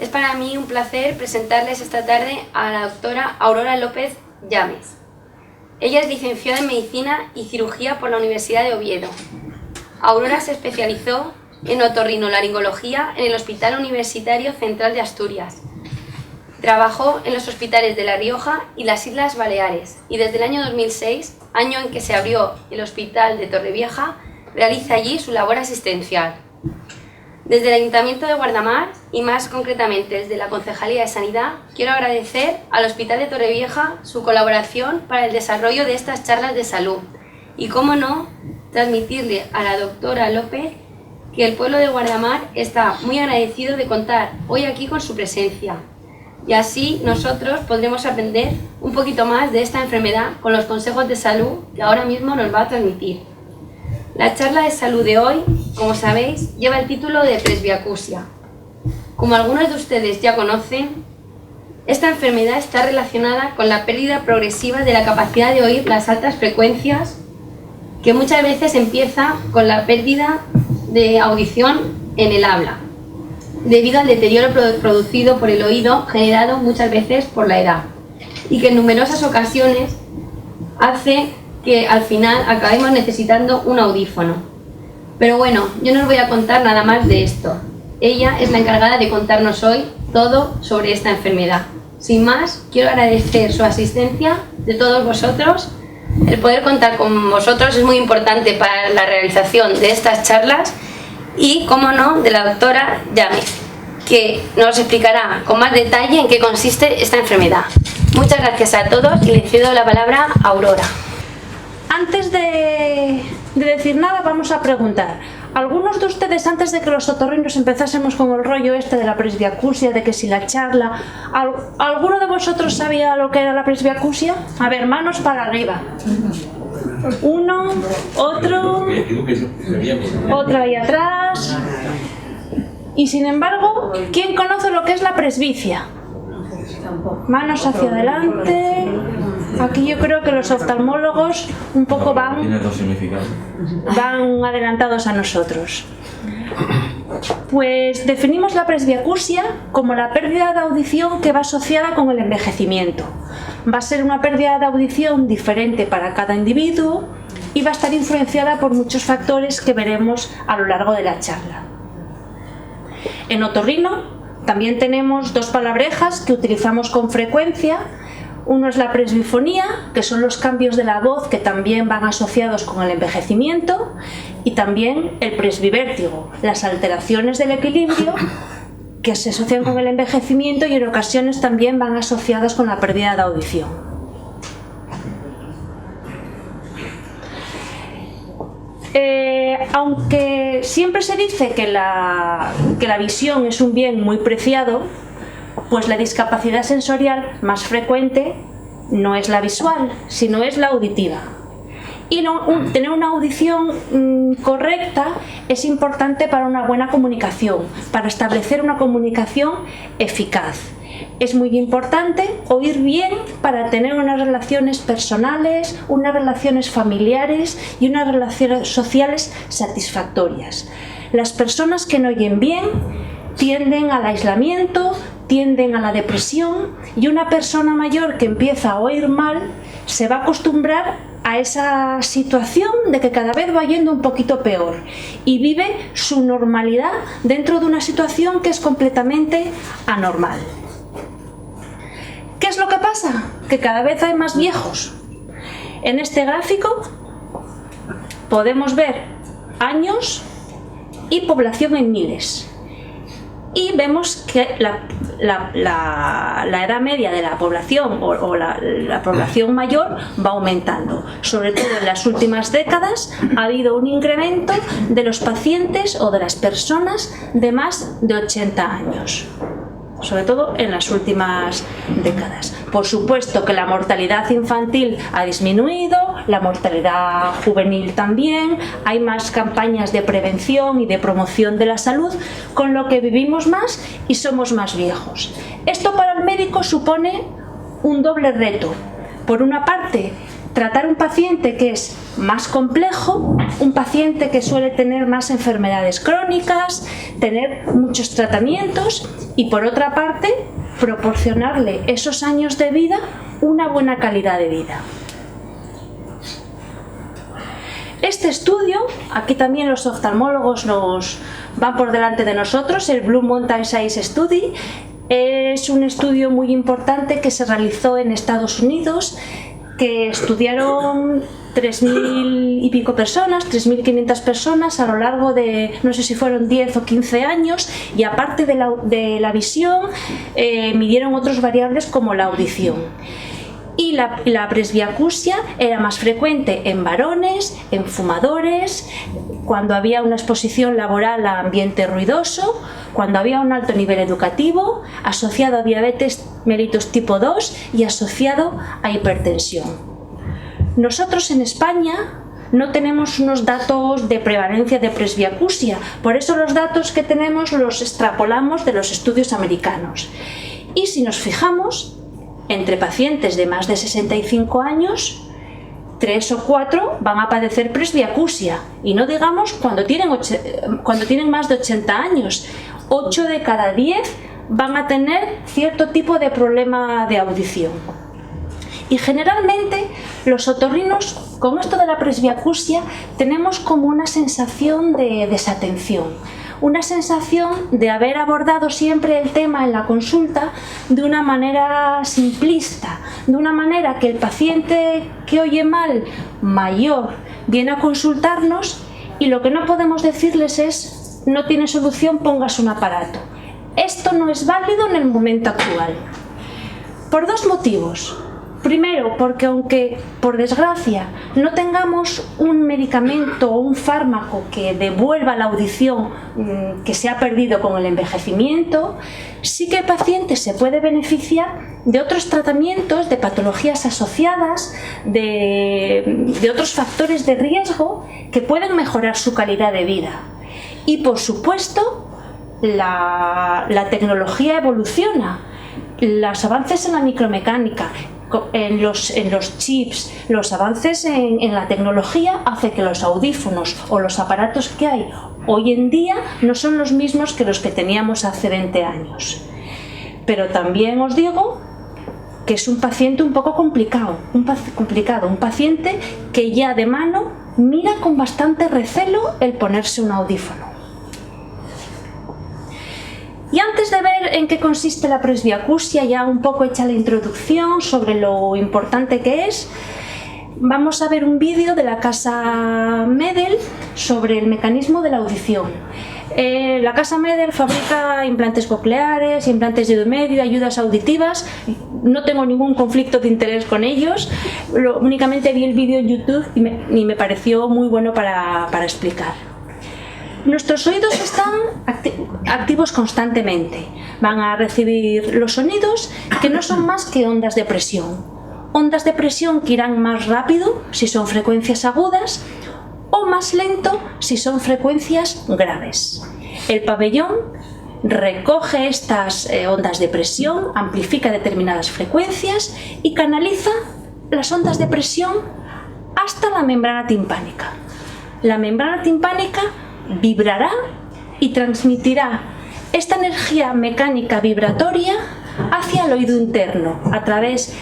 Es para mí un placer presentarles esta tarde a la doctora Aurora López Llames. Ella es licenciada en Medicina y Cirugía por la Universidad de Oviedo. Aurora se especializó en otorrinolaringología en el Hospital Universitario Central de Asturias. Trabajó en los hospitales de La Rioja y las Islas Baleares y desde el año 2006, año en que se abrió el Hospital de Torrevieja, realiza allí su labor asistencial. Desde el Ayuntamiento de Guardamar y más concretamente desde la Concejalía de Sanidad, quiero agradecer al Hospital de Torrevieja su colaboración para el desarrollo de estas charlas de salud y, cómo no, transmitirle a la doctora López que el pueblo de Guardamar está muy agradecido de contar hoy aquí con su presencia. Y así nosotros podremos aprender un poquito más de esta enfermedad con los consejos de salud que ahora mismo nos va a transmitir. La charla de salud de hoy, como sabéis, lleva el título de presbiacusia. Como algunos de ustedes ya conocen, esta enfermedad está relacionada con la pérdida progresiva de la capacidad de oír las altas frecuencias, que muchas veces empieza con la pérdida de audición en el habla, debido al deterioro producido por el oído generado muchas veces por la edad, y que en numerosas ocasiones hace que al final acabemos necesitando un audífono. Pero bueno, yo no os voy a contar nada más de esto. Ella es la encargada de contarnos hoy todo sobre esta enfermedad. Sin más, quiero agradecer su asistencia de todos vosotros. El poder contar con vosotros es muy importante para la realización de estas charlas y, como no, de la doctora Llames, que nos explicará con más detalle en qué consiste esta enfermedad. Muchas gracias a todos y le cedo la palabra a Aurora. Antes de decir nada, vamos a preguntar. Algunos de ustedes, antes de que los otorrinos empezásemos con el rollo este de la presbiacusia, de que si la charla, ¿alguno de vosotros sabía lo que era la presbiacusia? A ver, manos para arriba. Uno, otro, otro ahí atrás. Y sin embargo, ¿quién conoce lo que es la presbicia? Manos hacia adelante. Aquí yo creo que los oftalmólogos un poco van adelantados a nosotros. Pues definimos la presbiacusia como la pérdida de audición que va asociada con el envejecimiento. Va a ser una pérdida de audición diferente para cada individuo y va a estar influenciada por muchos factores que veremos a lo largo de la charla. En otorrino también tenemos dos palabrejas que utilizamos con frecuencia. Uno es la presbifonía, que son los cambios de la voz que también van asociados con el envejecimiento, y también el presbivértigo, las alteraciones del equilibrio que se asocian con el envejecimiento y en ocasiones también van asociadas con la pérdida de audición. Aunque siempre se dice que la visión es un bien muy preciado, pues la discapacidad sensorial más frecuente no es la visual, sino es la auditiva. Y tener una audición correcta es importante para una buena comunicación, para establecer una comunicación eficaz. Es muy importante oír bien para tener unas relaciones personales, unas relaciones familiares y unas relaciones sociales satisfactorias. Las personas que no oyen bien tienden al aislamiento, tienden a la depresión, y una persona mayor que empieza a oír mal se va a acostumbrar a esa situación de que cada vez va yendo un poquito peor y vive su normalidad dentro de una situación que es completamente anormal. ¿Qué es lo que pasa? Que cada vez hay más viejos. En este gráfico podemos ver años y población en miles. Y vemos que la edad media de la población o la población mayor va aumentando. Sobre todo en las últimas décadas ha habido un incremento de los pacientes o de las personas de más de 80 años. Sobre todo en las últimas décadas. Por supuesto que la mortalidad infantil ha disminuido, la mortalidad juvenil también, hay más campañas de prevención y de promoción de la salud, con lo que vivimos más y somos más viejos. Esto para el médico supone un doble reto. Por una parte, tratar un paciente que es más complejo, un paciente que suele tener más enfermedades crónicas, tener muchos tratamientos y, por otra parte, proporcionarle esos años de vida una buena calidad de vida. Este estudio, aquí también los oftalmólogos nos van por delante de nosotros, el Blue Mountain Size Study, es un estudio muy importante que se realizó en Estados Unidos, que estudiaron 3.000 y pico personas, 3.500 personas a lo largo de, no sé si fueron 10 o 15 años, y aparte de la visión, midieron otras variables como la audición. Y la presbiacusia era más frecuente en varones, en fumadores, cuando había una exposición laboral a ambiente ruidoso, cuando había un alto nivel educativo, asociado a diabetes mellitus tipo 2 y asociado a hipertensión. Nosotros en España no tenemos unos datos de prevalencia de presbiacusia, por eso los datos que tenemos los extrapolamos de los estudios americanos. Y si nos fijamos, entre pacientes de más de 65 años, 3 o 4 van a padecer presbiacusia, y no digamos cuando tienen más de 80 años. 8 de cada 10 van a tener cierto tipo de problema de audición. Y generalmente los otorrinos, con esto de la presbiacusia, tenemos como una sensación de desatención, una sensación de haber abordado siempre el tema en la consulta de una manera simplista, de una manera que el paciente que oye mal, mayor, viene a consultarnos y lo que no podemos decirles es: no tiene solución, póngase un aparato. Esto no es válido en el momento actual, por dos motivos. Primero, porque aunque, por desgracia, no tengamos un medicamento o un fármaco que devuelva la audición que se ha perdido con el envejecimiento, sí que el paciente se puede beneficiar de otros tratamientos, de patologías asociadas, de otros factores de riesgo que pueden mejorar su calidad de vida. Y, por supuesto, la tecnología evoluciona. Los avances en la micromecánica, en los chips, los avances en la tecnología hace que los audífonos o los aparatos que hay hoy en día no son los mismos que los que teníamos hace 20 años. Pero también os digo que es un paciente un poco complicado, un paciente que ya de mano mira con bastante recelo el ponerse un audífono. Y antes de ver en qué consiste la presbiacusia, ya un poco hecha la introducción sobre lo importante que es, vamos a ver un vídeo de la casa Medel sobre el mecanismo de la audición. La casa Medel fabrica implantes cocleares, implantes de oído medio, ayudas auditivas. No tengo ningún conflicto de interés con ellos, únicamente vi el vídeo en YouTube y me pareció muy bueno para explicar. Nuestros oídos están activos constantemente, van a recibir los sonidos que no son más que ondas de presión. Ondas de presión que irán más rápido si son frecuencias agudas o más lento si son frecuencias graves. El pabellón recoge estas ondas de presión, amplifica determinadas frecuencias y canaliza las ondas de presión hasta la membrana timpánica. La membrana timpánica vibrará y transmitirá esta energía mecánica vibratoria hacia el oído interno a través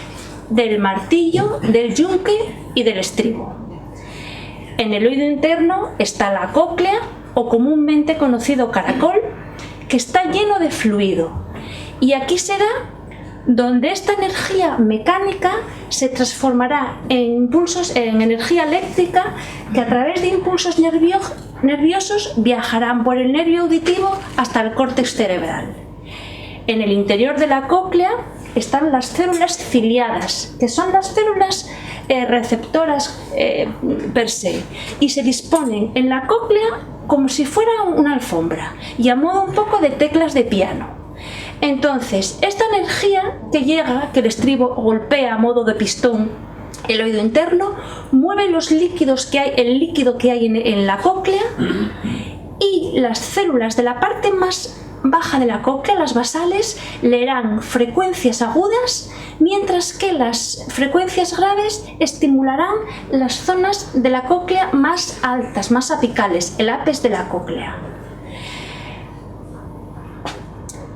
del martillo, del yunque y del estribo. En el oído interno está la cóclea, o comúnmente conocido caracol, que está lleno de fluido, y aquí será donde esta energía mecánica se transformará en impulsos, en energía eléctrica, que a través de impulsos nerviosos viajarán por el nervio auditivo hasta el córtex cerebral. En el interior de la cóclea están las células ciliadas, que son las células receptoras per se, y se disponen en la cóclea como si fuera una alfombra y a modo un poco de teclas de piano. Entonces, esta energía que llega, que el estribo golpea a modo de pistón el oído interno, mueve los líquidos que hay, el líquido que hay en la cóclea, y las células de la parte más baja de la cóclea, las basales, leerán frecuencias agudas, mientras que las frecuencias graves estimularán las zonas de la cóclea más altas, más apicales, el ápex de la cóclea.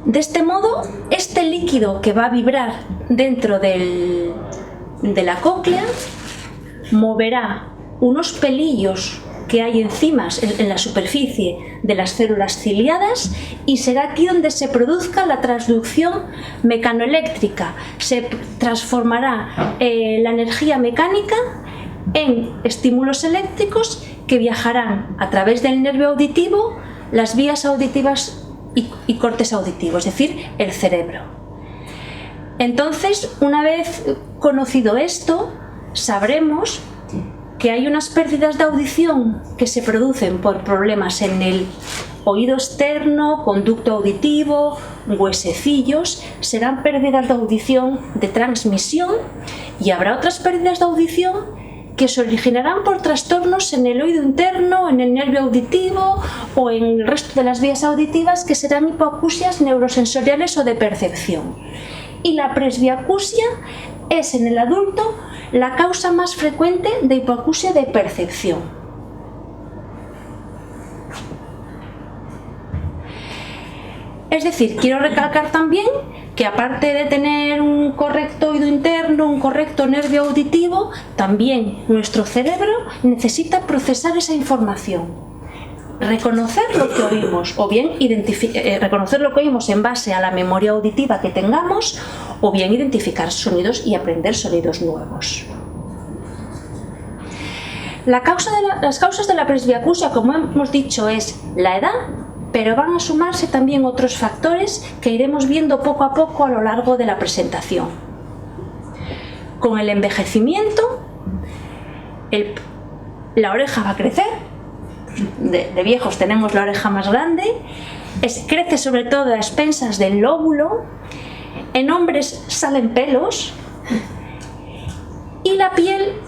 De este modo, este líquido que va a vibrar dentro de la cóclea moverá unos pelillos que hay enzimas en la superficie de las células ciliadas y será aquí donde se produzca la transducción mecanoeléctrica. Se transformará la energía mecánica en estímulos eléctricos que viajarán a través del nervio auditivo, las vías auditivas y cortes auditivos, es decir, el cerebro. Entonces, una vez conocido esto, sabremos que hay unas pérdidas de audición que se producen por problemas en el oído externo, conducto auditivo, huesecillos. Serán pérdidas de audición de transmisión, y habrá otras pérdidas de audición que se originarán por trastornos en el oído interno, en el nervio auditivo o en el resto de las vías auditivas, que serán hipoacusias neurosensoriales o de percepción. Y la presbiacusia es en el adulto la causa más frecuente de hipoacusia de percepción. Es decir, quiero recalcar también que aparte de tener un correcto oído interno, un correcto nervio auditivo, también nuestro cerebro necesita procesar esa información. Reconocer lo que oímos, o bien reconocer lo que oímos en base a la memoria auditiva que tengamos, o bien identificar sonidos y aprender sonidos nuevos. Las causas de la presbiacusia, como hemos dicho, es la edad, pero van a sumarse también otros factores que iremos viendo poco a poco a lo largo de la presentación. Con el envejecimiento, la oreja va a crecer. De viejos tenemos la oreja más grande, crece sobre todo a expensas del lóbulo, en hombres salen pelos y la piel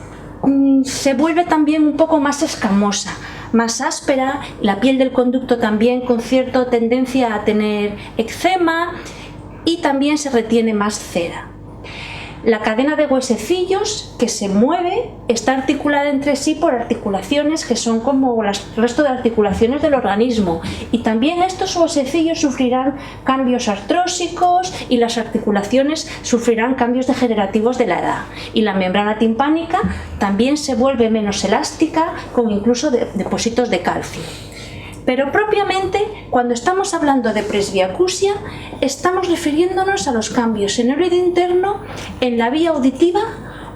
se vuelve también un poco más escamosa, más áspera, la piel del conducto también con cierta tendencia a tener eczema y también se retiene más cera. La cadena de huesecillos que se mueve está articulada entre sí por articulaciones que son como el resto de articulaciones del organismo, y también estos huesecillos sufrirán cambios artrósicos y las articulaciones sufrirán cambios degenerativos de la edad, y la membrana timpánica también se vuelve menos elástica con incluso depósitos de calcio. Pero propiamente, cuando estamos hablando de presbiacusia, estamos refiriéndonos a los cambios en el oído interno, en la vía auditiva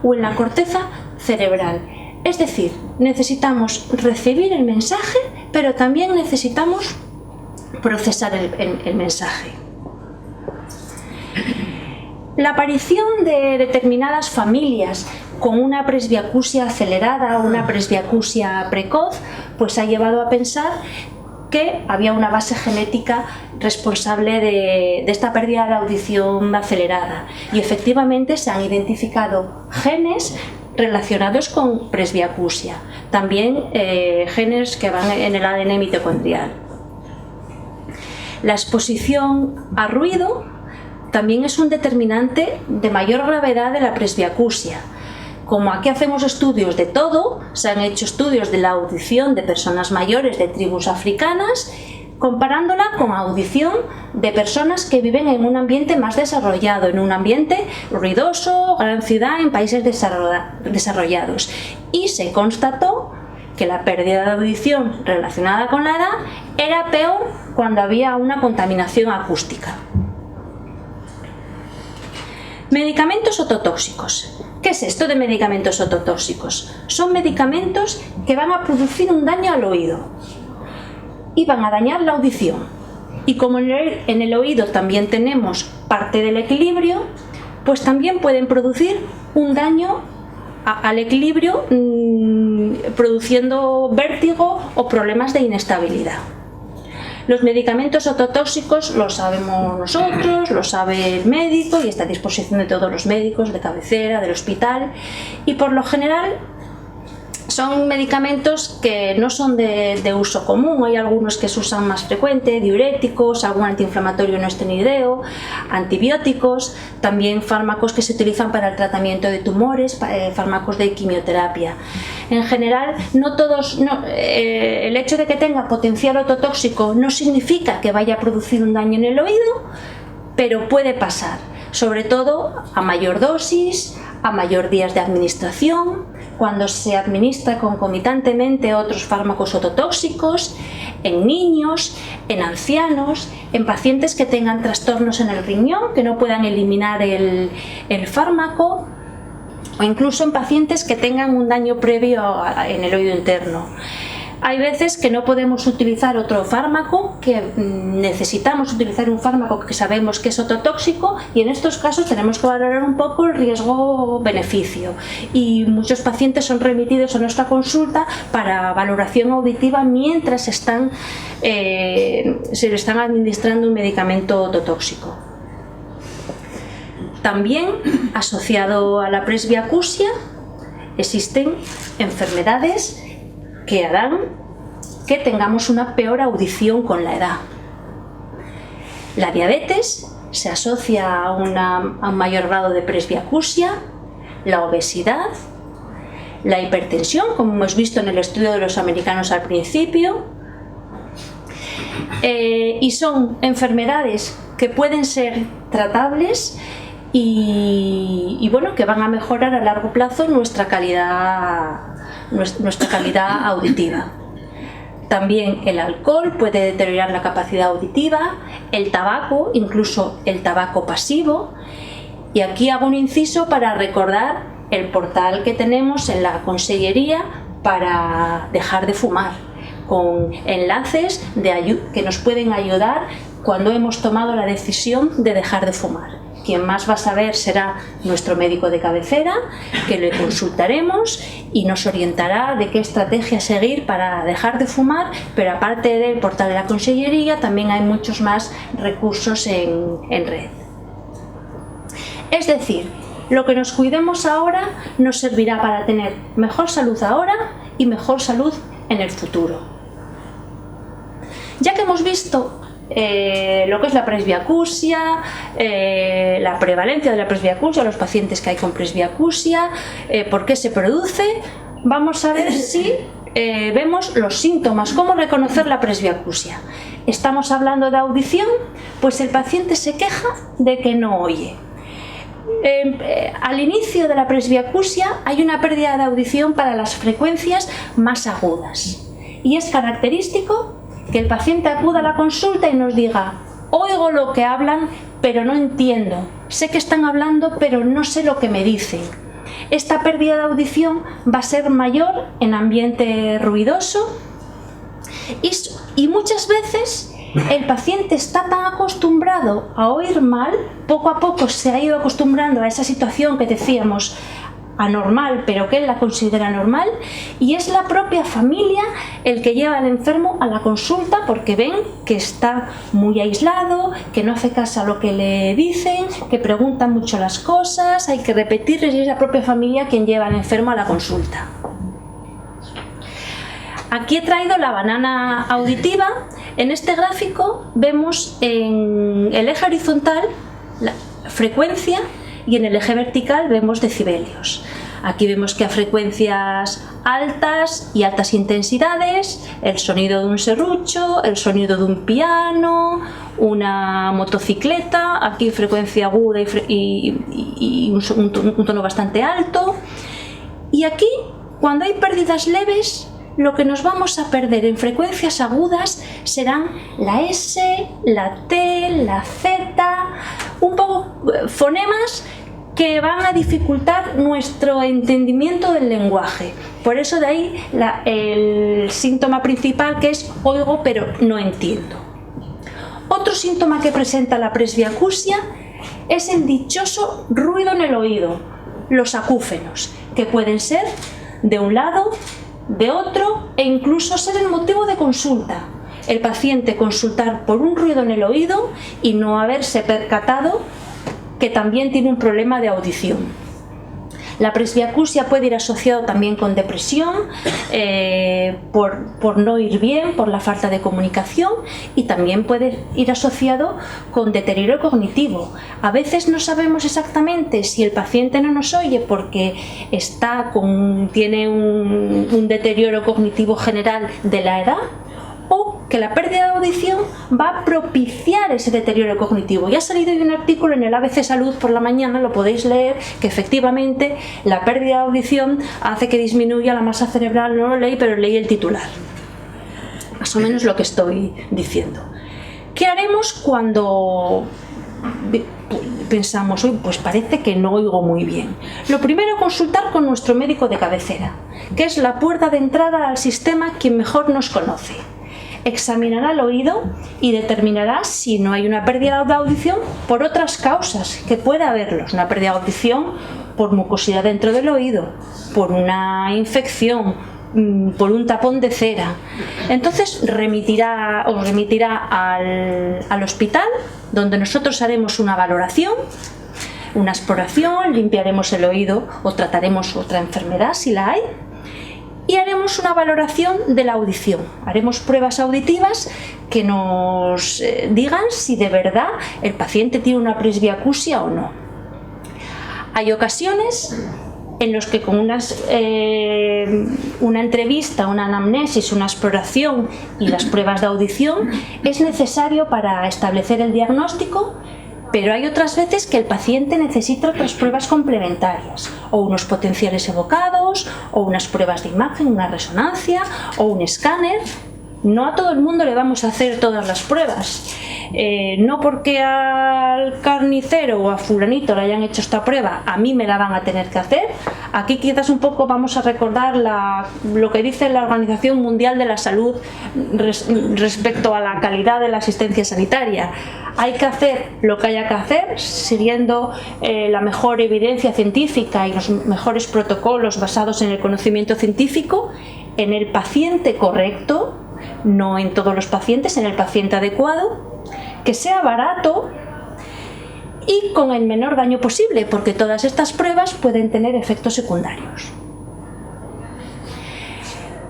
o en la corteza cerebral. Es decir, necesitamos recibir el mensaje, pero también necesitamos procesar el mensaje. La aparición de determinadas familias con una presbiacusia acelerada o una presbiacusia precoz, pues ha llevado a pensar que había una base genética responsable de esta pérdida de audición acelerada, y efectivamente se han identificado genes relacionados con presbiacusia, también genes que van en el ADN mitocondrial. La exposición a ruido también es un determinante de mayor gravedad de la presbiacusia. Como aquí hacemos estudios de todo, se han hecho estudios de la audición de personas mayores de tribus africanas, comparándola con audición de personas que viven en un ambiente más desarrollado, en un ambiente ruidoso, gran ciudad, en países desarrollados. Y se constató que la pérdida de audición relacionada con la edad era peor cuando había una contaminación acústica. Medicamentos ototóxicos. ¿Qué es esto de medicamentos ototóxicos? Son medicamentos que van a producir un daño al oído y van a dañar la audición. Y como en el oído también tenemos parte del equilibrio, pues también pueden producir un daño al equilibrio, produciendo vértigo o problemas de inestabilidad. Los medicamentos ototóxicos los sabemos nosotros, lo sabe el médico y está a disposición de todos los médicos de cabecera, del hospital, y por lo general Son medicamentos que no son de uso común, hay algunos que se usan más frecuente, diuréticos, algún antiinflamatorio no esteroideo, antibióticos, también fármacos que se utilizan para el tratamiento de tumores, fármacos de quimioterapia. En general, el hecho de que tenga potencial ototóxico no significa que vaya a producir un daño en el oído, pero puede pasar, sobre todo a mayor dosis, a mayor días de administración, cuando se administra concomitantemente otros fármacos ototóxicos, en niños, en ancianos, en pacientes que tengan trastornos en el riñón, que no puedan eliminar el fármaco, o incluso en pacientes que tengan un daño previo en el oído interno. Hay veces que no podemos utilizar otro fármaco, que necesitamos utilizar un fármaco que sabemos que es ototóxico, y en estos casos tenemos que valorar un poco el riesgo-beneficio. Y muchos pacientes son remitidos a nuestra consulta para valoración auditiva mientras se le están administrando un medicamento ototóxico. También, asociado a la presbiacusia, existen enfermedades que harán que tengamos una peor audición con la edad. La diabetes se asocia a un mayor grado de presbiacusia, la obesidad, la hipertensión, como hemos visto en el estudio de los americanos al principio, y son enfermedades que pueden ser tratables y bueno, que van a mejorar a largo plazo nuestra calidad auditiva. También el alcohol puede deteriorar la capacidad auditiva, el tabaco, incluso el tabaco pasivo. Y aquí hago un inciso para recordar el portal que tenemos en la Consellería para dejar de fumar, con enlaces que nos pueden ayudar cuando hemos tomado la decisión de dejar de fumar. Quien más va a saber será nuestro médico de cabecera, que le consultaremos y nos orientará de qué estrategia seguir para dejar de fumar, pero aparte del portal de la Consellería también hay muchos más recursos en red. Es decir, lo que nos cuidemos ahora nos servirá para tener mejor salud ahora y mejor salud en el futuro. Ya que hemos visto lo que es la presbiacusia, la prevalencia de la presbiacusia, los pacientes que hay con presbiacusia, por qué se produce, vamos a ver si vemos los síntomas, cómo reconocer la presbiacusia. Estamos hablando de audición, pues el paciente se queja de que no oye. Al inicio de la presbiacusia hay una pérdida de audición para las frecuencias más agudas, y es característico que el paciente acuda a la consulta y nos diga: oigo lo que hablan, pero no entiendo, sé que están hablando, pero no sé lo que me dicen. Esta pérdida de audición va a ser mayor en ambiente ruidoso y muchas veces el paciente está tan acostumbrado a oír mal, poco a poco se ha ido acostumbrando a esa situación que decíamos anormal, pero que él la considera normal, y es la propia familia el que lleva al enfermo a la consulta porque ven que está muy aislado, que no hace caso a lo que le dicen, que pregunta mucho las cosas, hay que repetirles, y es la propia familia quien lleva al enfermo a la consulta. Aquí he traído la banana auditiva. En este gráfico vemos en el eje horizontal la frecuencia y en el eje vertical vemos decibelios. Aquí vemos que a frecuencias altas y altas intensidades, el sonido de un serrucho, el sonido de un piano, una motocicleta, aquí frecuencia aguda y un tono bastante alto. Y aquí, cuando hay pérdidas leves, lo que nos vamos a perder en frecuencias agudas serán la S, la T, la Z, un poco fonemas que van a dificultar nuestro entendimiento del lenguaje. Por eso de ahí el síntoma principal, que es oigo pero no entiendo. Otro síntoma que presenta la presbiacusia es el dichoso ruido en el oído, los acúfenos, que pueden ser de un lado, de otro, e incluso ser el motivo de consulta. El paciente consultar por un ruido en el oído y no haberse percatado que también tiene un problema de audición. La presbiacusia puede ir asociado también con depresión, por no ir bien, por la falta de comunicación, y también puede ir asociado con deterioro cognitivo. A veces no sabemos exactamente si el paciente no nos oye porque tiene un deterioro cognitivo general de la edad, o que la pérdida de audición va a propiciar ese deterioro cognitivo. Ya ha salido hoy un artículo en el ABC Salud por la mañana, lo podéis leer, que efectivamente la pérdida de audición hace que disminuya la masa cerebral. No lo leí, pero leí el titular. Más o menos lo que estoy diciendo. ¿Qué haremos cuando pensamos, pues parece que no oigo muy bien? Lo primero, consultar con nuestro médico de cabecera, que es la puerta de entrada al sistema, quien mejor nos conoce. Examinará el oído y determinará si no hay una pérdida de audición por otras causas, que puede haberlos. Una pérdida de audición por mucosidad dentro del oído, por una infección, por un tapón de cera. Entonces os remitirá al hospital, donde nosotros haremos una valoración, una exploración, limpiaremos el oído o trataremos otra enfermedad si la hay, y haremos una valoración de la audición. Haremos pruebas auditivas que nos digan si de verdad el paciente tiene una presbiacusia o no. Hay ocasiones en los que con una entrevista, una anamnesis, una exploración y las pruebas de audición es necesario para establecer el diagnóstico, pero hay otras veces que el paciente necesita otras pruebas complementarias, o unos potenciales evocados, o unas pruebas de imagen, una resonancia, o un escáner. No a todo el mundo le vamos a hacer todas las pruebas. No porque al carnicero o a fulanito le hayan hecho esta prueba, a mí me la van a tener que hacer. Aquí quizás un poco vamos a recordar lo que dice la Organización Mundial de la Salud respecto a la calidad de la asistencia sanitaria. Hay que hacer lo que haya que hacer, siguiendo la mejor evidencia científica y los mejores protocolos basados en el conocimiento científico, en el paciente correcto, no en todos los pacientes, en el paciente adecuado, que sea barato y con el menor daño posible, porque todas estas pruebas pueden tener efectos secundarios.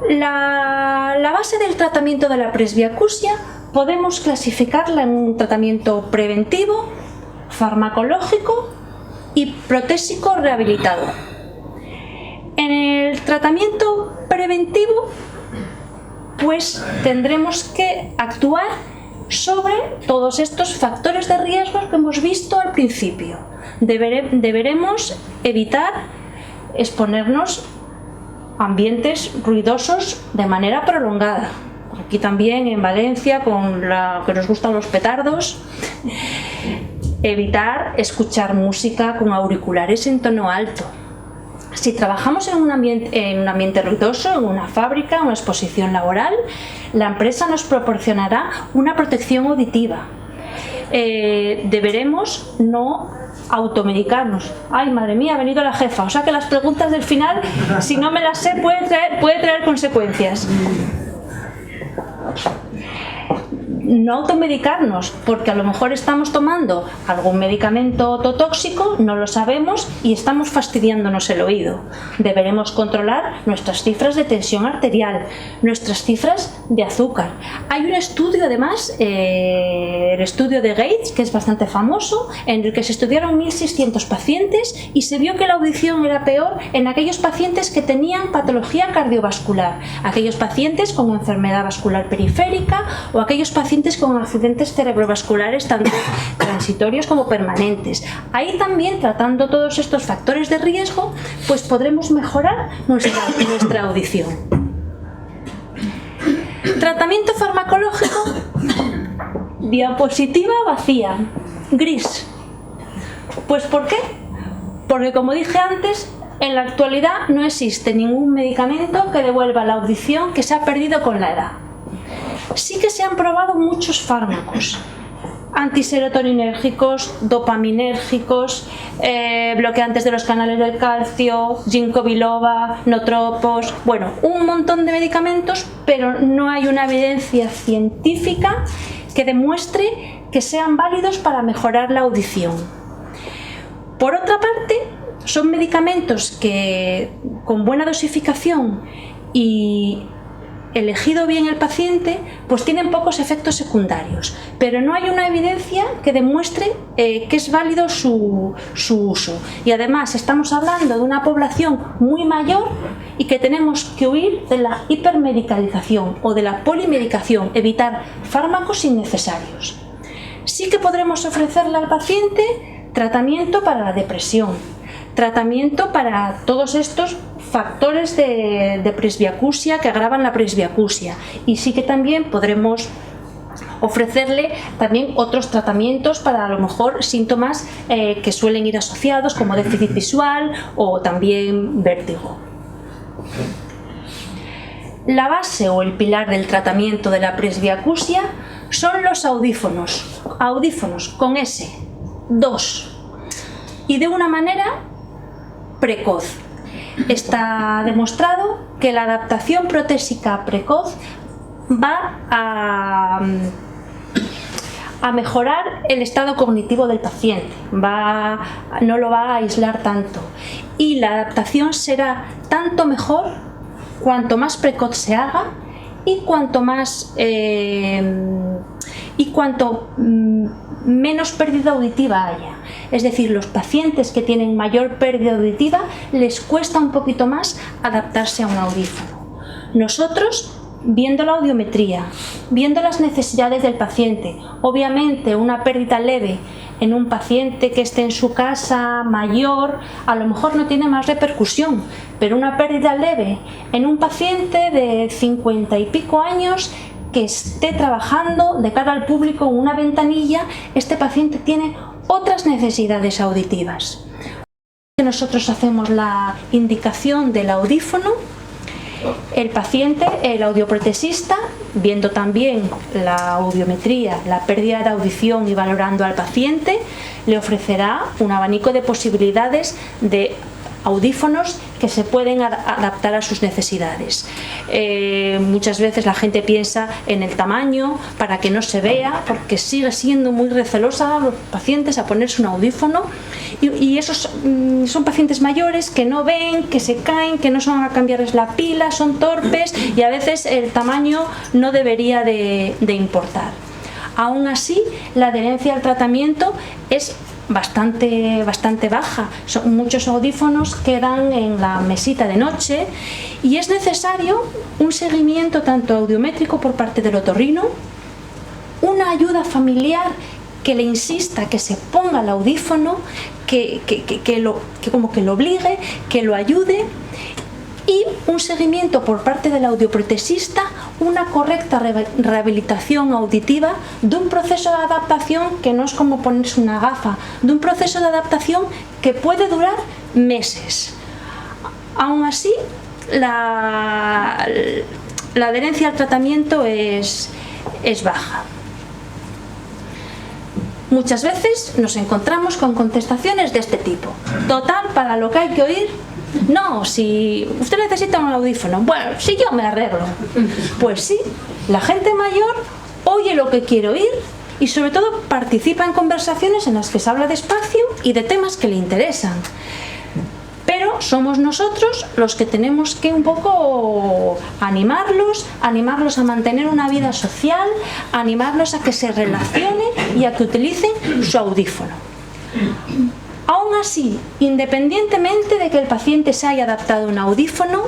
La base del tratamiento de la presbiacusia podemos clasificarla en un tratamiento preventivo, farmacológico y protésico rehabilitador. En el tratamiento preventivo, pues tendremos que actuar sobre todos estos factores de riesgo que hemos visto al principio. Deberemos evitar exponernos a ambientes ruidosos de manera prolongada. Aquí también en Valencia, con la que nos gustan los petardos, evitar escuchar música con auriculares en tono alto. Si trabajamos en un ambiente ruidoso, en una fábrica, en una exposición laboral, la empresa nos proporcionará una protección auditiva. Deberemos no automedicarnos. Ay, madre mía, ha venido la jefa. O sea que las preguntas del final, si no me las sé, puede traer consecuencias. No automedicarnos, porque a lo mejor estamos tomando algún medicamento ototóxico, no lo sabemos y estamos fastidiándonos el oído. Deberemos controlar nuestras cifras de tensión arterial, nuestras cifras de azúcar. Hay un estudio además, el estudio de Gates, que es bastante famoso, en el que se estudiaron 1.600 pacientes y se vio que la audición era peor en aquellos pacientes que tenían patología cardiovascular, aquellos pacientes con enfermedad vascular periférica o aquellos pacientes con accidentes cerebrovasculares tanto transitorios como permanentes. Ahí también, tratando todos estos factores de riesgo, pues podremos mejorar nuestra audición. Tratamiento farmacológico, diapositiva vacía, gris. Pues ¿por qué? Porque, como dije antes, en la actualidad no existe ningún medicamento que devuelva la audición que se ha perdido con la edad. Sí que se han probado muchos fármacos, antiserotoninérgicos, dopaminérgicos, bloqueantes de los canales del calcio, ginkgo biloba, notropos, bueno, un montón de medicamentos, pero no hay una evidencia científica que demuestre que sean válidos para mejorar la audición. Por otra parte, son medicamentos que con buena dosificación y elegido bien el paciente, pues tienen pocos efectos secundarios, pero no hay una evidencia que demuestre que es válido su uso. Y además estamos hablando de una población muy mayor y que tenemos que huir de la hipermedicalización o de la polimedicación, evitar fármacos innecesarios. Sí que podremos ofrecerle al paciente tratamiento para la depresión, tratamiento para todos estos factores de presbiacusia que agravan la presbiacusia, y sí que también podremos ofrecerle también otros tratamientos para a lo mejor síntomas que suelen ir asociados, como déficit visual o también vértigo. La base o el pilar del tratamiento de la presbiacusia son los audífonos con S, 2, y de una manera precoz. Está demostrado que la adaptación protésica precoz va a mejorar el estado cognitivo del paciente, no lo va a aislar tanto, y la adaptación será tanto mejor cuanto más precoz se haga y cuanto menos pérdida auditiva haya. Es decir, los pacientes que tienen mayor pérdida auditiva les cuesta un poquito más adaptarse a un audífono. Nosotros, viendo la audiometría, viendo las necesidades del paciente, obviamente una pérdida leve en un paciente que esté en su casa mayor a lo mejor no tiene más repercusión, pero una pérdida leve en un paciente de 50 y pico años que esté trabajando de cara al público en una ventanilla, este paciente tiene otras necesidades auditivas. Nosotros hacemos la indicación del audífono. El paciente, el audioprotesista, viendo también la audiometría, la pérdida de audición y valorando al paciente, le ofrecerá un abanico de posibilidades de audífonos que se pueden adaptar a sus necesidades. Muchas veces la gente piensa en el tamaño para que no se vea, porque sigue siendo muy recelosa los pacientes a ponerse un audífono, y esos son pacientes mayores que no ven, que se caen, que no son a cambiarles la pila, son torpes, y a veces el tamaño no debería de importar. Aún así, la adherencia al tratamiento es bastante baja. Muchos audífonos quedan en la mesita de noche y es necesario un seguimiento tanto audiométrico por parte del otorrino, una ayuda familiar que le insista que se ponga el audífono, que como que lo obligue, que lo ayude, y un seguimiento por parte del audioprotesista, una correcta rehabilitación auditiva de un proceso de adaptación que no es como ponerse una gafa, de un proceso de adaptación que puede durar meses. Aún así, la adherencia al tratamiento es baja. Muchas veces nos encontramos con contestaciones de este tipo: total, para lo que hay que oír, no, si usted necesita un audífono, bueno, si yo me arreglo. Pues sí, la gente mayor oye lo que quiere oír y sobre todo participa en conversaciones en las que se habla despacio y de temas que le interesan. Pero somos nosotros los que tenemos que un poco animarlos a mantener una vida social, animarlos a que se relacionen y a que utilicen su audífono. Aún así, independientemente de que el paciente se haya adaptado a un audífono,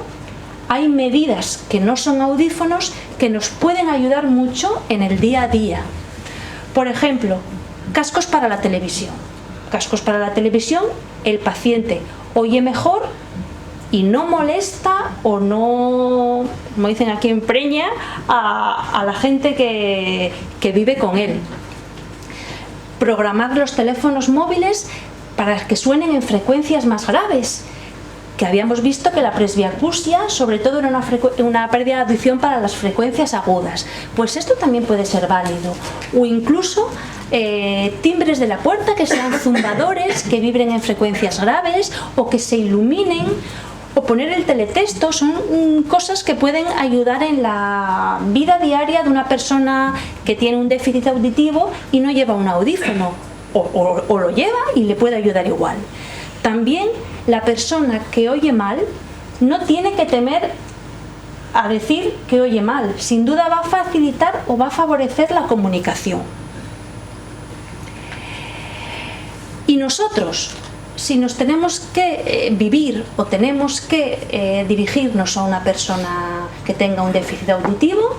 hay medidas que no son audífonos que nos pueden ayudar mucho en el día a día. Por ejemplo, cascos para la televisión. Cascos para la televisión, el paciente oye mejor y no molesta o no, como dicen aquí, empreña a la gente que vive con él. Programar los teléfonos móviles para que suenen en frecuencias más graves, que habíamos visto que la presbiacusia sobre todo era una pérdida de audición para las frecuencias agudas. Pues esto también puede ser válido, o incluso timbres de la puerta que sean zumbadores, que vibren en frecuencias graves o que se iluminen, o poner el teletexto. Son cosas que pueden ayudar en la vida diaria de una persona que tiene un déficit auditivo y no lleva un audífono, o lo lleva y le puede ayudar igual. También La persona que oye mal no tiene que temer a decir que oye mal. Sin duda va a facilitar o va a favorecer la comunicación. Y nosotros, si nos tenemos que vivir o tenemos que dirigirnos a una persona que tenga un déficit auditivo,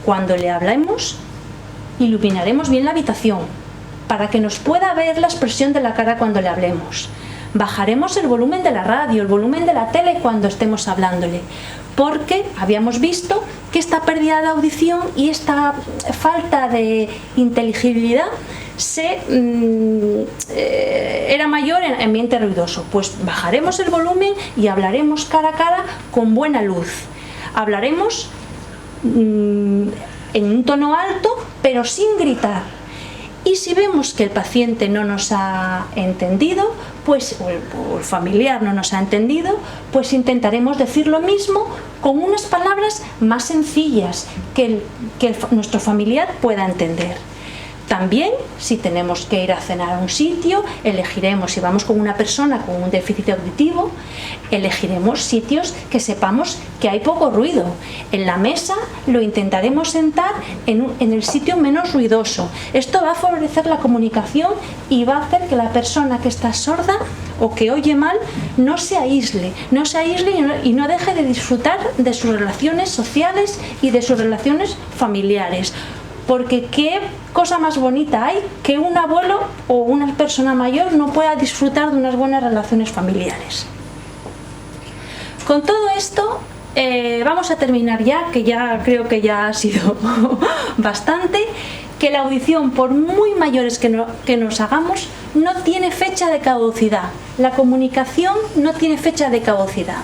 cuando le hablemos, iluminaremos bien la habitación para que nos pueda ver la expresión de la cara cuando le hablemos. Bajaremos el volumen de la radio, el volumen de la tele cuando estemos hablándole, porque habíamos visto que esta pérdida de audición y esta falta de inteligibilidad era mayor en ambiente ruidoso. Pues bajaremos el volumen y hablaremos cara a cara con buena luz. Hablaremos en un tono alto, pero sin gritar. Y si vemos que el paciente no nos ha entendido, pues, o el familiar no nos ha entendido, pues intentaremos decir lo mismo con unas palabras más sencillas que nuestro familiar pueda entender. También, si tenemos que ir a cenar a un sitio, elegiremos, si vamos con una persona con un déficit auditivo, elegiremos sitios que sepamos que hay poco ruido. En la mesa lo intentaremos sentar en el sitio menos ruidoso. Esto va a favorecer la comunicación y va a hacer que la persona que está sorda o que oye mal no se aísle y no deje de disfrutar de sus relaciones sociales y de sus relaciones familiares. Porque qué cosa más bonita hay que un abuelo o una persona mayor no pueda disfrutar de unas buenas relaciones familiares. Con todo esto vamos a terminar ya, que ya creo que ya ha sido bastante, que la audición, por muy mayores que nos hagamos, no tiene fecha de caducidad. La comunicación no tiene fecha de caducidad.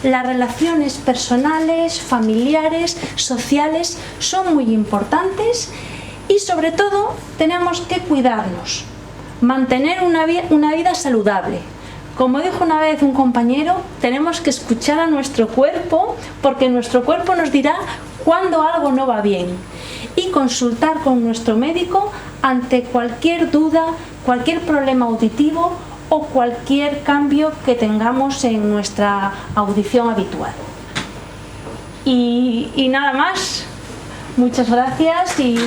Las relaciones personales, familiares, sociales son muy importantes y sobre todo tenemos que cuidarnos, mantener una vida saludable. Como dijo una vez un compañero, tenemos que escuchar a nuestro cuerpo porque nuestro cuerpo nos dirá cuando algo no va bien y consultar con nuestro médico ante cualquier duda, cualquier problema auditivo o cualquier cambio que tengamos en nuestra audición habitual. Y nada más. Muchas gracias y